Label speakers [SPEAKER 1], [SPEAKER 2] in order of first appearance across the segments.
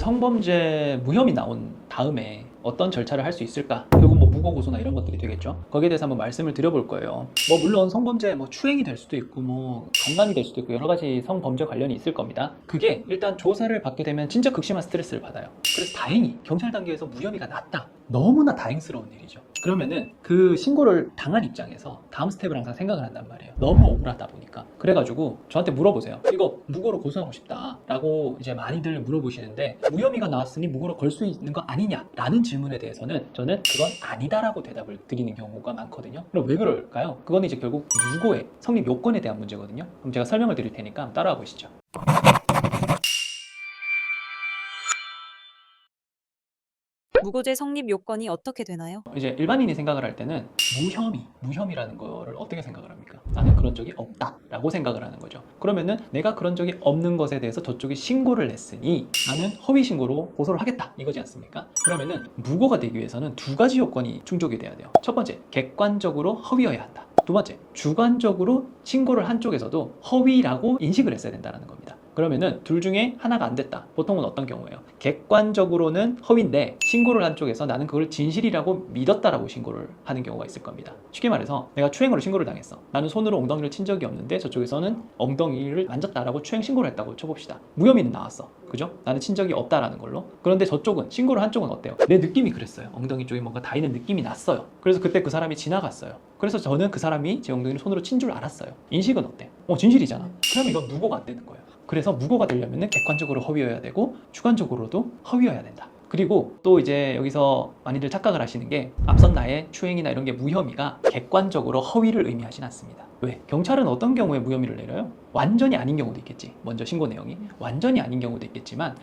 [SPEAKER 1] 성범죄 무혐의 나온 다음에 어떤 절차를 할 수 있을까? 결국 뭐 무고 고소나 이런 것들이 되겠죠. 거기에 대해서 한번 말씀을 드려볼 거예요. 뭐 물론 성범죄 뭐 추행이 될 수도 있고 뭐 강간이 될 수도 있고 여러 가지 성범죄 관련이 있을 겁니다. 그게 일단 조사를 받게 되면 진짜 극심한 스트레스를 받아요. 그래서 다행히 경찰 단계에서 무혐의가 났다. 너무나 다행스러운 일이죠. 그러면은 그 신고를 당한 입장에서 다음 스텝을 항상 생각을 한단 말이에요. 너무 억울하다 보니까. 그래가지고 저한테 물어보세요. 이거 무고로 고소하고 싶다 라고 이제 많이들 물어보시는데 무혐의가 나왔으니 무고로 걸 수 있는 거 아니냐 라는 질문에 대해서는 저는 그건 아니다라고 대답을 드리는 경우가 많거든요. 그럼 왜 그럴까요? 그건 이제 결국 무고의 성립 요건에 대한 문제거든요. 그럼 제가 설명을 드릴 테니까 따라와 보시죠.
[SPEAKER 2] 무고죄 성립 요건이 어떻게 되나요?
[SPEAKER 1] 이제 일반인이 생각을 할 때는 무혐의라는 거를 어떻게 생각을 합니까? 나는 그런 적이 없다 라고 생각을 하는 거죠. 그러면은 내가 그런 적이 없는 것에 대해서 저쪽이 신고를 했으니 나는 허위 신고로 고소를 하겠다 이거지 않습니까? 그러면은 무고가 되기 위해서는 두 가지 요건이 충족이 돼야 돼요. 첫 번째, 객관적으로 허위여야 한다. 두 번째, 주관적으로 신고를 한 쪽에서도 허위라고 인식을 했어야 된다는 겁니다. 그러면은 둘 중에 하나가 안 됐다. 보통은 어떤 경우예요? 객관적으로는 허위인데 신고를 한 쪽에서 나는 그걸 진실이라고 믿었다라고 신고를 하는 경우가 있을 겁니다. 쉽게 말해서 내가 추행으로 신고를 당했어. 나는 손으로 엉덩이를 친 적이 없는데 저쪽에서는 엉덩이를 만졌다라고 추행 신고를 했다고 쳐봅시다. 무혐의는 나왔어. 그죠? 나는 친 적이 없다라는 걸로. 그런데 저쪽은 신고를 한 쪽은 어때요? 내 느낌이 그랬어요. 엉덩이 쪽에 뭔가 닿이는 느낌이 났어요. 그래서 그때 그 사람이 지나갔어요. 그래서 저는 그 사람이 제 엉덩이를 손으로 친 줄 알았어요. 인식은 어때? 진실이잖아. 그럼 이건 무고가 안 되는 거예요. 그래서 무고가 되려면 객관적으로 허위여야 되고 주관적으로도 허위여야 된다. 그리고 또 이제 여기서 많이들 착각을 하시는 게 앞선 나의 추행이나 이런 게 무혐의가 객관적으로 허위를 의미하진 않습니다. 왜? 경찰은 어떤 경우에 무혐의를 내려요? 완전히 아닌 경우도 있겠지. 먼저 신고 내용이 완전히 아닌 경우도 있겠지만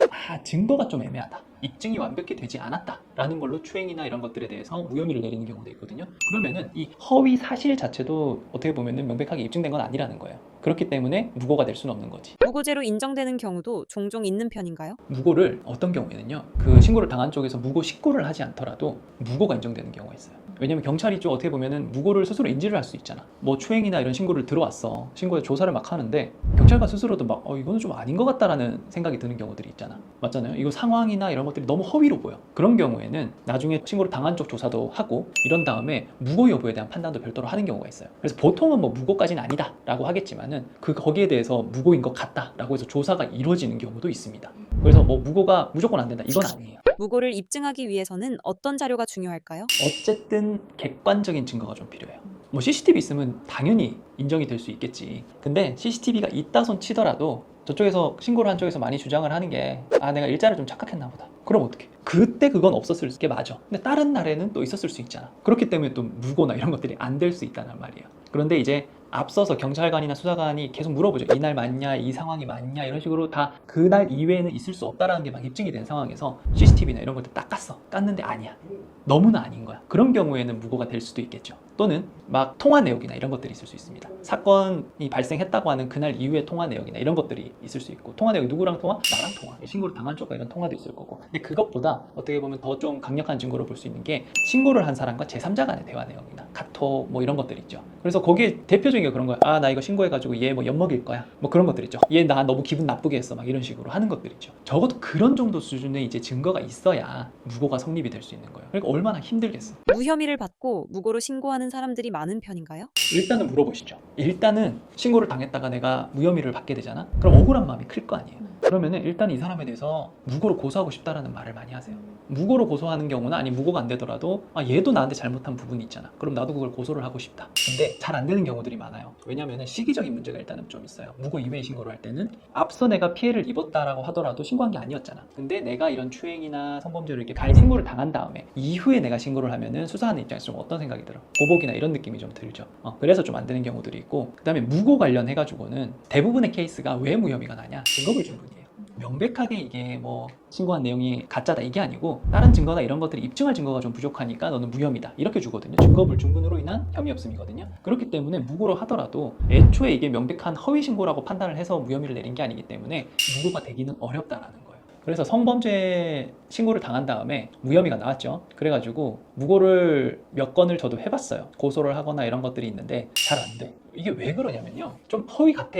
[SPEAKER 1] 증거가 좀 애매하다. 입증이 완벽히 되지 않았다라는 걸로 추행이나 이런 것들에 대해서 무혐의를 내리는 경우도 있거든요. 그러면은 이 허위 사실 자체도 어떻게 보면은 명백하게 입증된 건 아니라는 거예요. 그렇기 때문에 무고가 될 수는 없는 거지.
[SPEAKER 2] 무고죄로 인정되는 경우도 종종 있는 편인가요?
[SPEAKER 1] 무고를 어떤 경우에는요, 그 신고를 당한 쪽에서 무고 식고를 하지 않더라도 무고가 인정되는 경우가 있어요. 왜냐면 경찰이 좀 어떻게 보면은 무고를 스스로 인지를 할 수 있잖아. 뭐 추행이나 이런 신고를 들어왔어. 신고에 조사를 막 하는데 경찰관 스스로도 막 이거는 좀 아닌 것 같다라는 생각이 드는 경우들이 있잖아. 맞잖아요. 이거 상황이나 이런 것들이 너무 허위로 보여. 그런 경우에는 나중에 신고를 당한 쪽 조사도 하고 이런 다음에 무고 여부에 대한 판단도 별도로 하는 경우가 있어요. 그래서 보통은 뭐 무고까지는 아니다 라고 하겠지만은 거기에 대해서 무고인 것 같다 라고 해서 조사가 이루어지는 경우도 있습니다. 그래서 뭐 무고가 무조건 안 된다 이건 아니에요.
[SPEAKER 2] 무고를 입증하기 위해서는 어떤 자료가 중요할까요?
[SPEAKER 1] 어쨌든 객관적인 증거가 좀 필요해요. 뭐 CCTV 있으면 당연히 인정이 될 수 있겠지. 근데 CCTV가 있다 손 치더라도 저쪽에서 신고를 한 쪽에서 많이 주장을 하는 게 내가 일자를 좀 착각했나 보다. 그럼 어떡해? 그때 그건 없었을 게 맞아. 근데 다른 날에는 또 있었을 수 있잖아. 그렇기 때문에 또 무고나 이런 것들이 안 될 수 있다는 말이에요. 그런데 이제 앞서서 경찰관이나 수사관이 계속 물어보죠. 이날 맞냐, 이 상황이 맞냐 이런 식으로 다 그날 이외에는 있을 수 없다라는 게 막 입증이 된 상황에서 CCTV나 이런 것들 딱 깠는데 아니야. 너무나 아닌 거야. 그런 경우에는 무고가 될 수도 있겠죠. 또는 막 통화 내역이나 이런 것들이 있을 수 있습니다. 사건이 발생했다고 하는 그날 이후의 통화 내역이나 이런 것들이 있을 수 있고, 통화 내역이 누구랑 통화? 나랑 통화. 신고를 당한 쪽과 이런 통화도 있을 거고. 근데 그것보다 어떻게 보면 더 좀 강력한 증거로 볼 수 있는 게 신고를 한 사람과 제3자 간의 대화 내역이나 카톡 뭐 이런 것들 있죠. 그래서 거기에 대표적인 게 그런 거야. 나 이거 신고해가지고 얘 뭐 엿먹일 거야. 뭐 그런 것들 있죠. 얘 나 너무 기분 나쁘게 했어. 막 이런 식으로 하는 것들 있죠. 적어도 그런 정도 수준의 이제 증거가 있어야 무고가 성립이 될 수 있는 거예요. 그러니까 얼마나 힘들겠어.
[SPEAKER 2] 무혐의를 받고 무고로 신고하는 사람들이 많은 편인가요?
[SPEAKER 1] 일단은 물어보시죠. 일단은 신고를 당했다가 내가 무혐의를 받게 되잖아. 그럼 억울한 마음이 클 거 아니에요. 그러면은 일단 이 사람에 대해서 무고로 고소하고 싶다라는 말을 많이 하세요. 무고로 고소하는 경우는 아니 무고가 안 되더라도 얘도 나한테 잘못한 부분이 있잖아. 그럼 나도 그걸 고소를 하고 싶다. 근데 잘 안 되는 경우들이 많아요. 왜냐면은 시기적인 문제가 일단은 좀 있어요. 무고 이외의 신고를 할 때는 앞서 내가 피해를 입었다라고 하더라도 신고한 게 아니었잖아. 근데 내가 이런 추행이나 성범죄를 이렇게 잘 신고를 당한 다음에 이후에 내가 신고를 하면은 수사하는 입장에서 좀 어떤 생각이 들어? 보복이나 이런 느낌이 좀 들죠. 그래서 좀 안 되는 경우들이 있고, 그 다음에 무고 관련해가지고는 대부분의 케이스가 왜 무혐의가 나냐? 증거불충분이에요. 명백하게 이게 뭐 신고한 내용이 가짜다 이게 아니고 다른 증거나 이런 것들이 입증할 증거가 좀 부족하니까 너는 무혐의다 이렇게 주거든요. 증거불충분으로 인한 혐의 없음이거든요. 그렇기 때문에 무고로 하더라도 애초에 이게 명백한 허위 신고라고 판단을 해서 무혐의를 내린 게 아니기 때문에 무고가 되기는 어렵다라는 거예요. 그래서 성범죄 신고를 당한 다음에 무혐의가 나왔죠. 그래가지고 무고를 몇 건을 저도 해봤어요. 고소를 하거나 이런 것들이 있는데 잘 안 돼. 이게 왜 그러냐면요, 좀 허위 같아.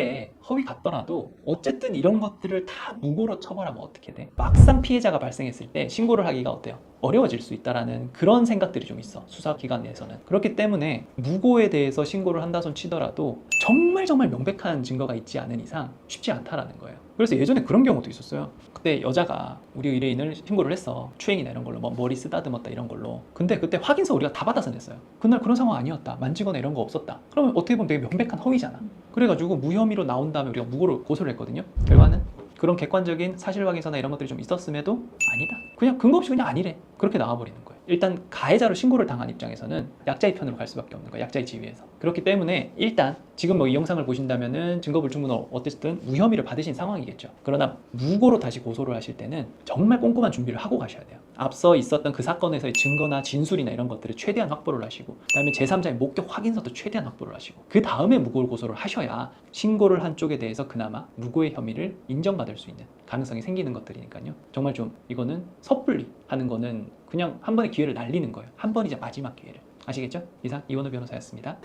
[SPEAKER 1] 허위 같더라도 어쨌든 이런 것들을 다 무고로 처벌하면 어떻게 돼? 막상 피해자가 발생했을 때 신고를 하기가 어때요? 어려워질 수 있다라는 그런 생각들이 좀 있어, 수사기관 내에서는. 그렇기 때문에 무고에 대해서 신고를 한다 손 치더라도 정말 명백한 증거가 있지 않은 이상 쉽지 않다라는 거예요. 그래서 예전에 그런 경우도 있었어요. 그때 여자가 우리 의뢰인을 신고를 했어. 추행이나 이런 걸로, 뭐 머리 쓰다듬었다 이런 걸로. 근데 그때 확인서 우리가 다 받아서 냈어요. 그날 그런 상황 아니었다, 만지거나 이런 거 없었다. 그러면 어떻게 보면 되게 명백한 허위잖아. 그래가지고 무혐의로 나온 다음에 우리가 무고로 고소를 했거든요. 결과는 그런 객관적인 사실 확인서나 이런 것들이 좀 있었음에도 아니다, 그냥 근거 없이 그냥 아니래, 그렇게 나와버리는 거예요. 일단 가해자로 신고를 당한 입장에서는 약자의 편으로 갈 수밖에 없는 거예요. 약자의 지위에서. 그렇기 때문에 일단 지금 뭐 이 영상을 보신다면은 증거불충분으로 어쨌든 무혐의를 받으신 상황이겠죠. 그러나 무고로 다시 고소를 하실 때는 정말 꼼꼼한 준비를 하고 가셔야 돼요. 앞서 있었던 그 사건에서의 증거나 진술이나 이런 것들을 최대한 확보를 하시고, 그다음에 제3자의 목격 확인서도 최대한 확보를 하시고, 그 다음에 무고 고소를 하셔야 신고를 한 쪽에 대해서 그나마 무고의 혐의를 인정받을 수 있는 가능성이 생기는 것들이니까요. 정말 좀 이거는 섣불리 하는 거는 그냥 한 번의 기회를 날리는 거예요. 한 번이자 마지막 기회를. 아시겠죠? 이상 이원우 변호사였습니다.